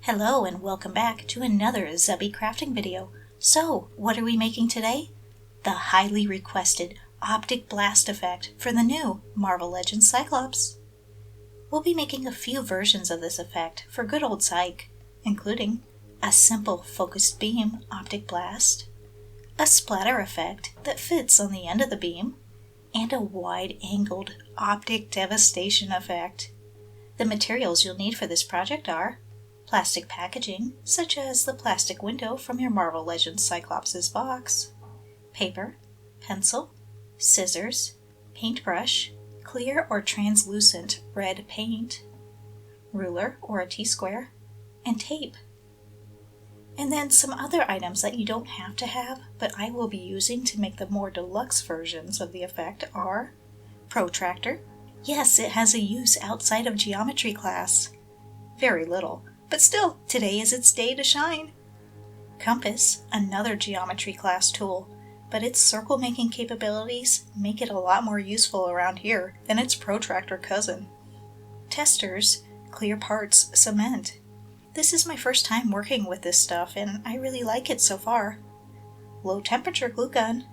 Hello and welcome back to another Zubbie crafting video. So, what are we making today? The highly requested Optic Blast Effect for the new Marvel Legends Cyclops. We'll be making a few versions of this effect for good old Cyc, including a simple focused beam Optic Blast, a splatter effect that fits on the end of the beam, and a wide-angled Optic Devastation effect. The materials you'll need for this project are plastic packaging, such as the plastic window from your Marvel Legends Cyclops' box, paper, pencil, scissors, paintbrush, clear or translucent red paint, ruler or a T-square, and tape. And then some other items that you don't have to have, but I will be using to make the more deluxe versions of the effect are Protractor. Yes, it has a use outside of geometry class. Very little. But still, today is its day to shine. Compass, another geometry class tool, but its circle making capabilities make it a lot more useful around here than its protractor cousin. Testers, clear parts cement. This is my first time working with this stuff and I really like it so far. Low temperature glue gun,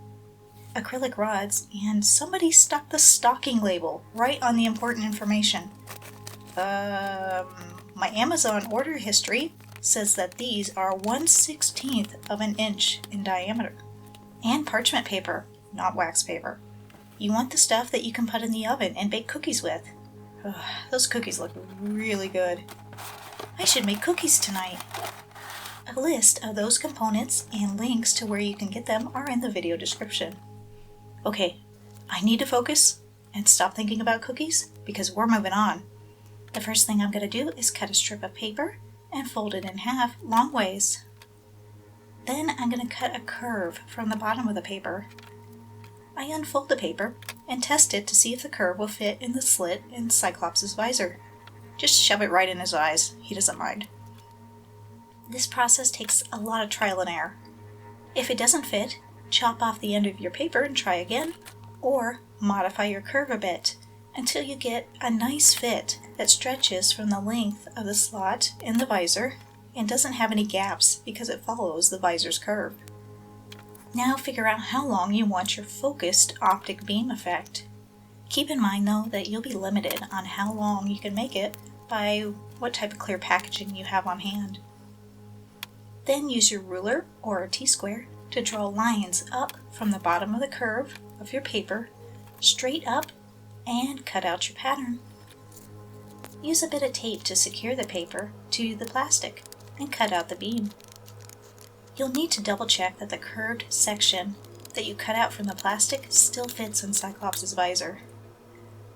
acrylic rods, and somebody stuck the stocking label right on the important information. My Amazon order history says that these are 1/16 of an inch in diameter. And parchment paper, not wax paper. You want the stuff that you can put in the oven and bake cookies with. Ugh, those cookies look really good. I should make cookies tonight. A list of those components and links to where you can get them are in the video description. Okay, I need to focus and stop thinking about cookies because we're moving on. The first thing I'm going to do is cut a strip of paper and fold it in half long ways. Then I'm going to cut a curve from the bottom of the paper. I unfold the paper and test it to see if the curve will fit in the slit in Cyclops' visor. Just shove it right in his eyes, he doesn't mind. This process takes a lot of trial and error. If it doesn't fit, chop off the end of your paper and try again, or modify your curve a bit until you get a nice fit that stretches from the length of the slot in the visor and doesn't have any gaps because it follows the visor's curve. Now figure out how long you want your focused optic beam effect. Keep in mind though that you'll be limited on how long you can make it by what type of clear packaging you have on hand. Then use your ruler or a T-square to draw lines up from the bottom of the curve of your paper straight up and cut out your pattern. Use a bit of tape to secure the paper to the plastic and cut out the beam. You'll need to double check that the curved section that you cut out from the plastic still fits in Cyclops' visor.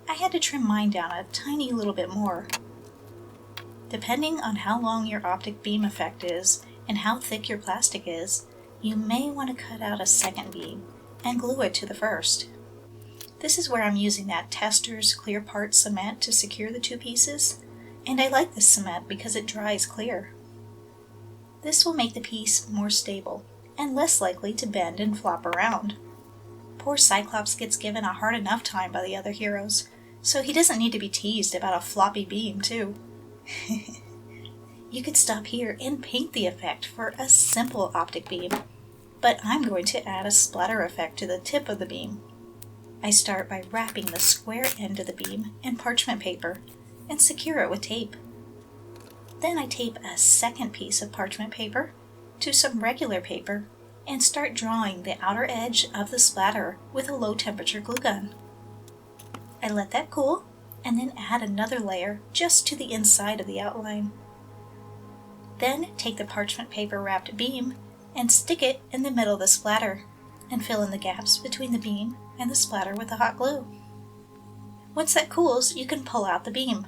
I had to trim mine down a tiny little bit more. Depending on how long your optic beam effect is and how thick your plastic is, you may want to cut out a second beam and glue it to the first. This is where I'm using that Tester's clear part cement to secure the two pieces, and I like this cement because it dries clear. This will make the piece more stable and less likely to bend and flop around. Poor Cyclops gets given a hard enough time by the other heroes, so he doesn't need to be teased about a floppy beam too. You could stop here and paint the effect for a simple optic beam, but I'm going to add a splatter effect to the tip of the beam. I start by wrapping the square end of the beam in parchment paper and secure it with tape. Then I tape a second piece of parchment paper to some regular paper and start drawing the outer edge of the splatter with a low temperature glue gun. I let that cool and then add another layer just to the inside of the outline. Then take the parchment paper wrapped beam and stick it in the middle of the splatter and fill in the gaps between the beam and the splatter with the hot glue. Once that cools, you can pull out the beam.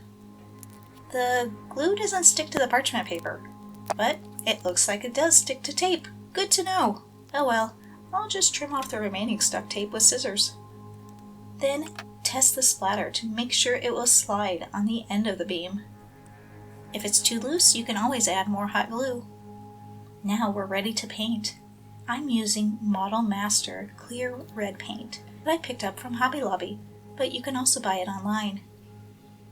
The glue doesn't stick to the parchment paper, but it looks like it does stick to tape. Good to know. Oh well, I'll just trim off the remaining stuck tape with scissors. Then test the splatter to make sure it will slide on the end of the beam. If it's too loose, you can always add more hot glue. Now we're ready to paint. I'm using Model Master clear red paint that I picked up from Hobby Lobby, but you can also buy it online.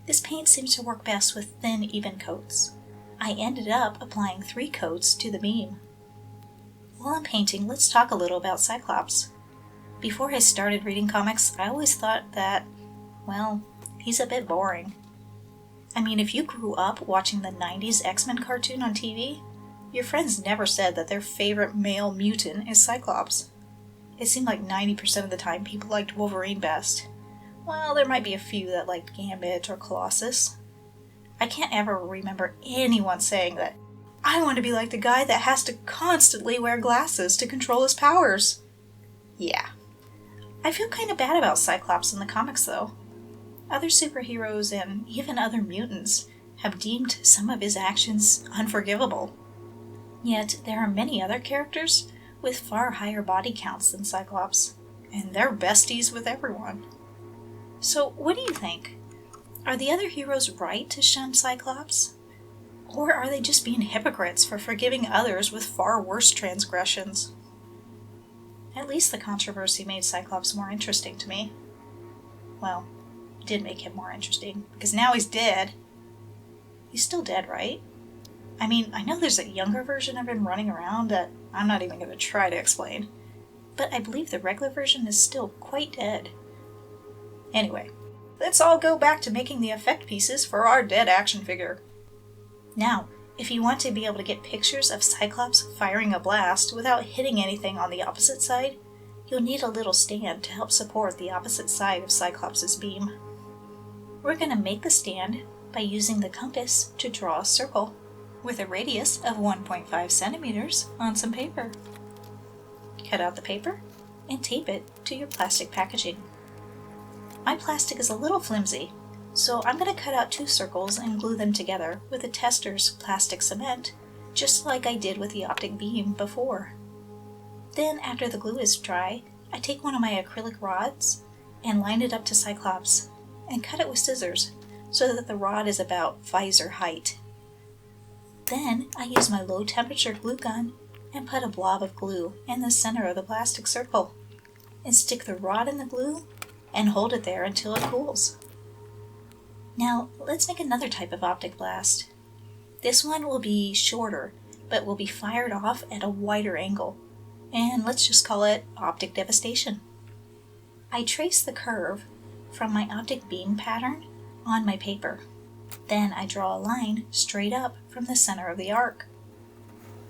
This paint seems to work best with thin, even coats. I ended up applying 3 coats to the beam. While I'm painting, let's talk a little about Cyclops. Before I started reading comics, I always thought that, well, he's a bit boring. I mean, if you grew up watching the 90s X-Men cartoon on TV, your friends never said that their favorite male mutant is Cyclops. It seemed like 90% of the time people liked Wolverine best. Well, there might be a few that liked Gambit or Colossus. I can't ever remember anyone saying that, I want to be like the guy that has to constantly wear glasses to control his powers. Yeah. I feel kind of bad about Cyclops in the comics, though. Other superheroes and even other mutants have deemed some of his actions unforgivable. Yet there are many other characters with far higher body counts than Cyclops, and they're besties with everyone. So what do you think? Are the other heroes right to shun Cyclops? Or are they just being hypocrites for forgiving others with far worse transgressions? At least the controversy made Cyclops more interesting to me. Well, it did make him more interesting, because now he's dead. He's still dead, right? I mean, I know there's a younger version of him running around that I'm not even going to try to explain, but I believe the regular version is still quite dead. Anyway, let's all go back to making the effect pieces for our dead action figure. Now, if you want to be able to get pictures of Cyclops firing a blast without hitting anything on the opposite side, you'll need a little stand to help support the opposite side of Cyclops' beam. We're going to make the stand by using the compass to draw a circle with a radius of 1.5 centimeters on some paper. Cut out the paper and tape it to your plastic packaging. My plastic is a little flimsy, so I'm going to cut out 2 circles and glue them together with a tester's plastic cement, just like I did with the optic beam before. Then, after the glue is dry, I take one of my acrylic rods and line it up to Cyclops and cut it with scissors so that the rod is about visor height. Then I use my low temperature glue gun and put a blob of glue in the center of the plastic circle and stick the rod in the glue and hold it there until it cools. Now let's make another type of optic blast. This one will be shorter, but will be fired off at a wider angle, and let's just call it Optic Devastation. I trace the curve from my optic beam pattern on my paper. Then I draw a line straight up from the center of the arc.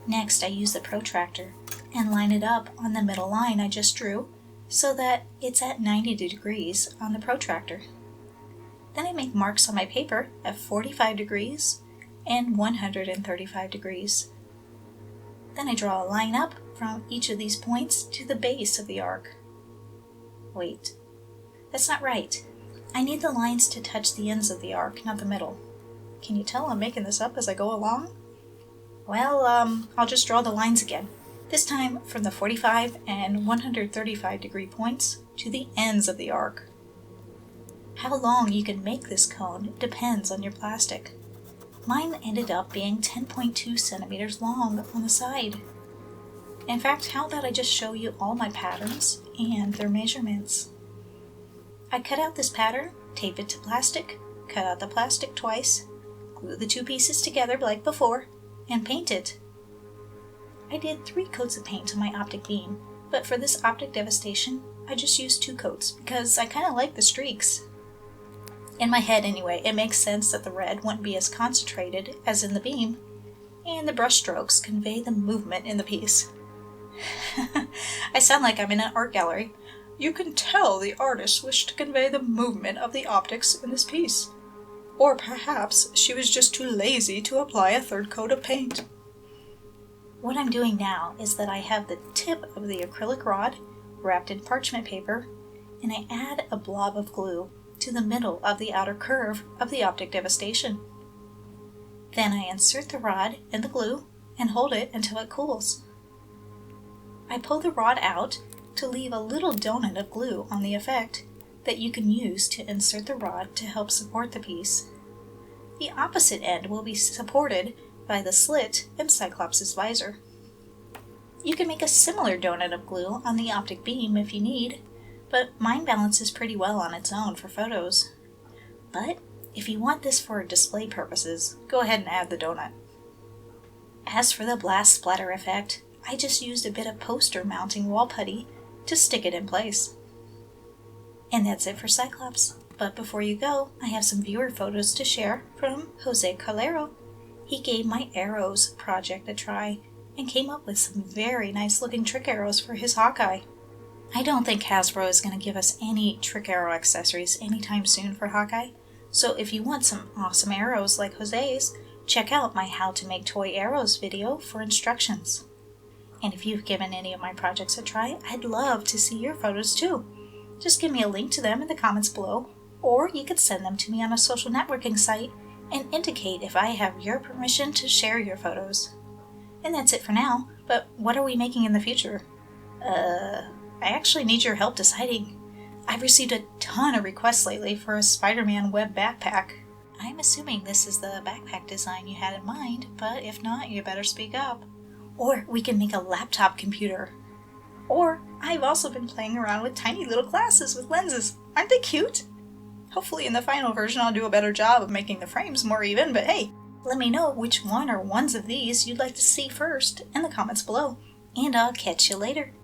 Next I use the protractor and line it up on the middle line I just drew so that it's at 90 degrees on the protractor. Then I make marks on my paper at 45 degrees and 135 degrees. Then I draw a line up from each of these points to the base of the arc. Wait, that's not right. I need the lines to touch the ends of the arc, not the middle. Can you tell I'm making this up as I go along? Well, I'll just draw the lines again. This time from the 45 and 135 degree points to the ends of the arc. How long you can make this cone depends on your plastic. Mine ended up being 10.2 centimeters long on the side. In fact, how about I just show you all my patterns and their measurements? I cut out this pattern, tape it to plastic, cut out the plastic twice, glue the 2 pieces together like before, and paint it. I did 3 coats of paint on my optic beam, but for this Optic Devastation, I just used 2 coats because I kind of like the streaks. In my head anyway, it makes sense that the red wouldn't be as concentrated as in the beam, and the brush strokes convey the movement in the piece. I sound like I'm in an art gallery. You can tell the artist wished to convey the movement of the optics in this piece. Or perhaps she was just too lazy to apply a 3rd coat of paint. What I'm doing now is that I have the tip of the acrylic rod wrapped in parchment paper, and I add a blob of glue to the middle of the outer curve of the Optic Devastation. Then I insert the rod in the glue and hold it until it cools. I pull the rod out to leave a little donut of glue on the effect that you can use to insert the rod to help support the piece. The opposite end will be supported by the slit in Cyclops' visor. You can make a similar donut of glue on the optic beam if you need, but mine balances pretty well on its own for photos. But if you want this for display purposes, go ahead and add the donut. As for the blast splatter effect, I just used a bit of poster mounting wall putty to stick it in place. And that's it for Cyclops. But before you go, I have some viewer photos to share from Jose Calero. He gave my arrows project a try and came up with some very nice looking trick arrows for his Hawkeye. I don't think Hasbro is going to give us any trick arrow accessories anytime soon for Hawkeye, so if you want some awesome arrows like Jose's, check out my How to Make Toy Arrows video for instructions. And if you've given any of my projects a try, I'd love to see your photos too. Just give me a link to them in the comments below, or you could send them to me on a social networking site and indicate if I have your permission to share your photos. And that's it for now, but what are we making in the future? I actually need your help deciding. I've received a ton of requests lately for a Spider-Man web backpack. I'm assuming this is the backpack design you had in mind, but if not, you better speak up. Or we can make a laptop computer. Or I've also been playing around with tiny little glasses with lenses. Aren't they cute? Hopefully in the final version I'll do a better job of making the frames more even, but hey, let me know which one or ones of these you'd like to see first in the comments below, and I'll catch you later.